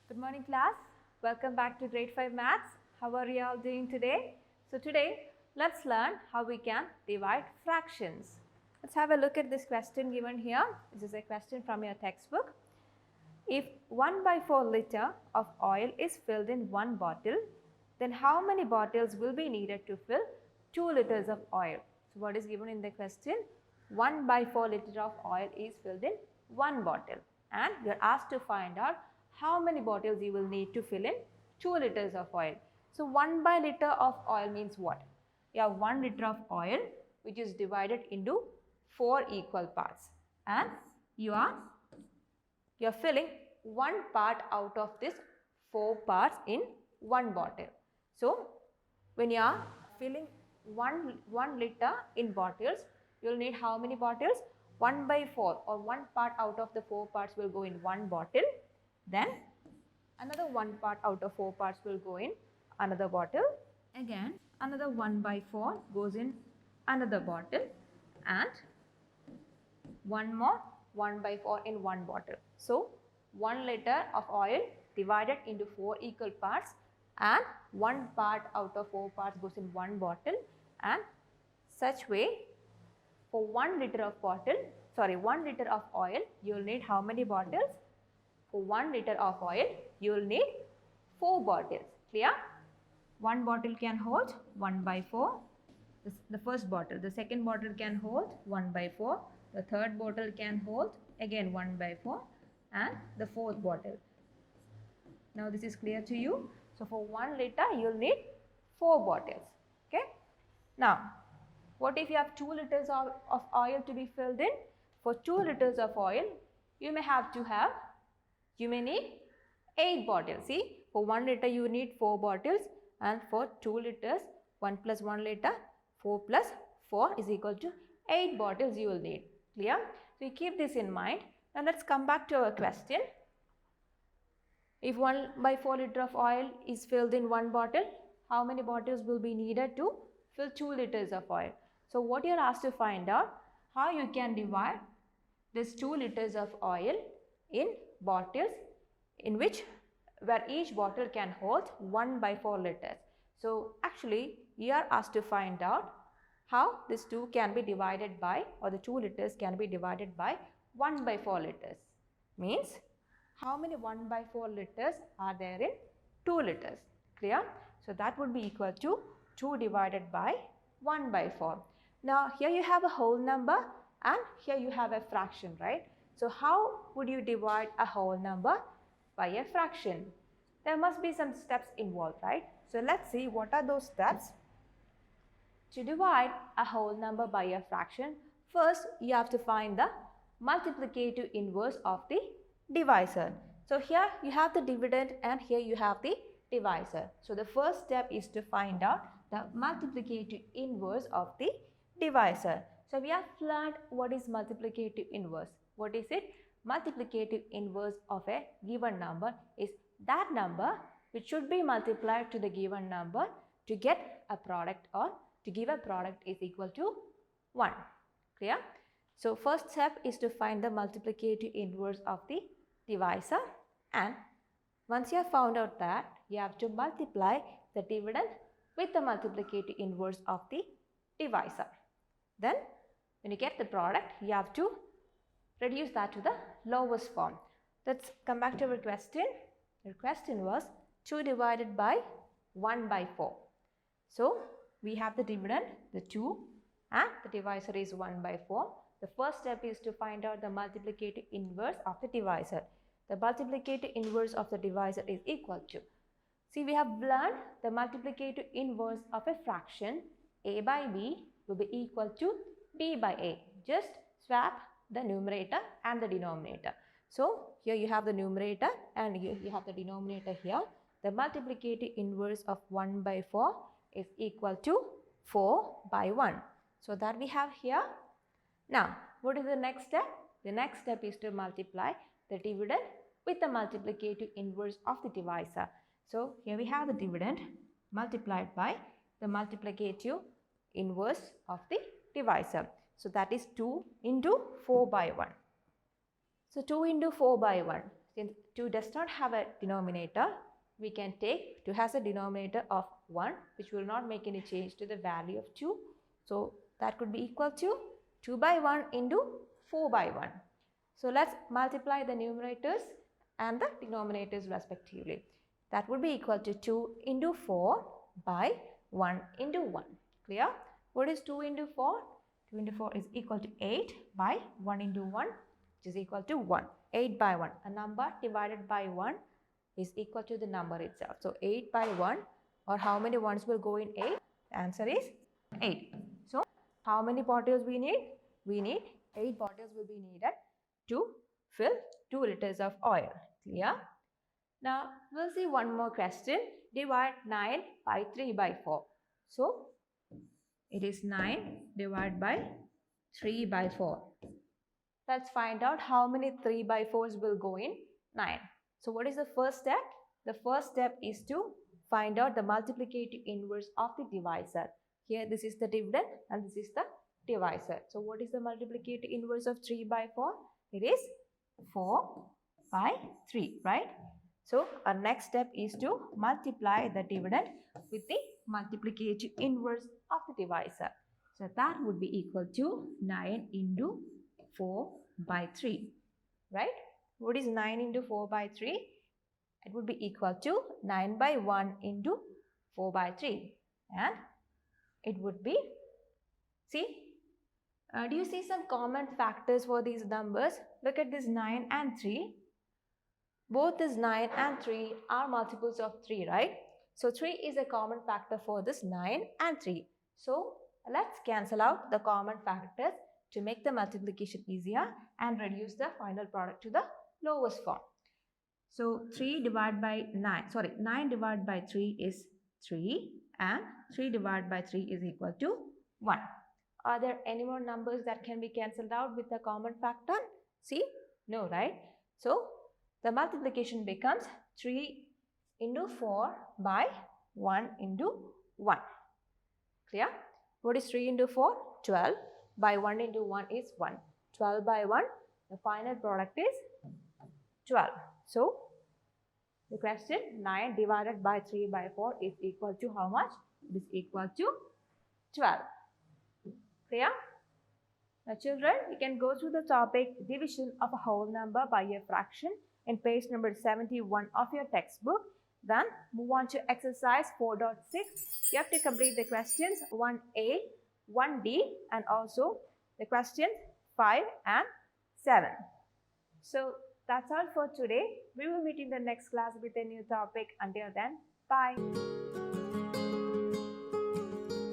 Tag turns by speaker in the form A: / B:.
A: Good morning class. Welcome back to grade 5 maths. How are you all doing today? So today let's learn how we can divide fractions. Let's have a look at this question given here. This is a question from your textbook. If 1 by 4 liter of oil is filled in one bottle, then how many bottles will be needed to fill 2 liters of oil? So what is given in the question? 1 by 4 liter of oil is filled in one bottle and you are asked to find out how many bottles you will need to fill in 2 liters of oil. So 1 by liter of oil means what? You have 1 liter of oil which is divided into 4 equal parts and you are filling one part out of this 4 parts in one bottle. So when you are filling 1 liter in bottles, you will need how many bottles? 1 by 4 or one part out of the 4 parts will go in one bottle. Then another one part out of 4 parts will go in another bottle. Again another 1 by 4 goes in another bottle and one more 1 by 4 in one bottle. So 1 liter of oil divided into 4 equal parts and one part out of 4 parts goes in one bottle, and such way for 1 liter of oil you will need how many bottles? For 1 liter of oil you will need 4 bottles. Clear? One bottle can hold 1 by 4. The first bottle. The second bottle can hold 1 by 4. The third bottle can hold again 1 by 4 and the fourth bottle. Now this is clear to you. So for 1 liter you will need 4 bottles. Okay. Now what if you have 2 liters of oil to be filled in? For 2 liters of oil you may need 8 bottles. See, for 1 liter you need 4 bottles and for 2 liters 1 plus 1 liter 4 plus 4 is equal to 8 bottles you will need. Clear? So you keep this in mind. Now let's come back to our question. If 1 by 4 liter of oil is filled in one bottle, how many bottles will be needed to fill 2 liters of oil? So what you are asked to find out, how you can divide this 2 liters of oil in bottles in which where each bottle can hold 1 by 4 liters. So actually you are asked to find out how this 2 can be divided by, or the 2 liters can be divided by 1 by 4 liters. Means how many 1 by 4 liters are there in 2 liters? Clear? So that would be equal to 2 divided by 1 by 4. Now here you have a whole number and here you have a fraction, right? So how would you divide a whole number by a fraction? There must be some steps involved, right? So let's see what are those steps. To divide a whole number by a fraction, first you have to find the multiplicative inverse of the divisor. So here you have the dividend and here you have the divisor. So the first step is to find out the multiplicative inverse of the divisor. So we have learned what is multiplicative inverse. What is it? Multiplicative inverse of a given number is that number which should be multiplied to the given number to get a product, or to give a product is equal to 1. Clear? So first step is to find the multiplicative inverse of the divisor, and once you have found out that, you have to multiply the dividend with the multiplicative inverse of the divisor. Then when you get the product, you have to reduce that to the lowest form. Let's come back to our question. Your question was 2 divided by 1 by 4. So we have the dividend, the 2, and the divisor is 1 by 4. The first step is to find out the multiplicative inverse of the divisor. The multiplicative inverse of the divisor is equal to, see, we have learned the multiplicative inverse of a fraction a by b will be equal to b by a. Just swap the numerator and the denominator. So here you have the numerator and you have the denominator here. The multiplicative inverse of 1 by 4 is equal to 4 by 1. So that we have here. Now what is the next step? The next step is to multiply the dividend with the multiplicative inverse of the divisor. So here we have the dividend multiplied by the multiplicative inverse of the divisor. So that is 2 into 4 by 1. So 2 into 4 by 1. Since 2 does not have a denominator, we can take 2 has a denominator of 1, which will not make any change to the value of 2. So that could be equal to 2 by 1 into 4 by 1. So let's multiply the numerators and the denominators respectively. That would be equal to 2 into 4 by 1 into 1. Clear? What is 2 into 4? 2 into 4 is equal to 8 by 1 into 1, which is equal to 1. 8 by 1. A number divided by 1 is equal to the number itself. So 8 by 1, or how many ones will go in 8? The answer is 8. So how many bottles we need? We need 8 bottles will be needed to fill 2 liters of oil. Clear? Now we'll see one more question. Divide 9 by 3 by 4. So it is 9 divided by 3 by 4. Let's find out how many 3 by 4s will go in 9. So what is the first step? The first step is to find out the multiplicative inverse of the divisor. Here this is the dividend and this is the divisor. So what is the multiplicative inverse of 3 by 4? It is 4 by 3, right? So our next step is to multiply the dividend with the multiplicative inverse of the divisor. So that would be equal to 9 into 4 by 3, right? What is 9 into 4 by 3? It would be equal to 9 by 1 into 4 by 3. And it would be, see, do you see some common factors for these numbers? Look at this 9 and 3. Both this 9 and 3 are multiples of 3, right? So 3 is a common factor for this 9 and 3. So let's cancel out the common factors to make the multiplication easier and reduce the final product to the lowest form. So 9 divided by 3 is 3 and 3 divided by 3 is equal to 1. Are there any more numbers that can be cancelled out with a common factor? See? No, right? So the multiplication becomes 3 into 4 by 1 into 1. Clear? What is 3 into 4? 12. By 1 into 1 is 1. 12 by 1, the final product is 12. So the question 9 divided by 3 by 4 is equal to how much? It is equal to 12. Clear? Now children, you can go through the topic division of a whole number by a fraction in page number 71 of your textbook. Then move on to exercise 4.6. You have to complete the questions 1A, 1D and also the questions 5 and 7. So that's all for today. We will meet in the next class with a new topic. Until then, bye.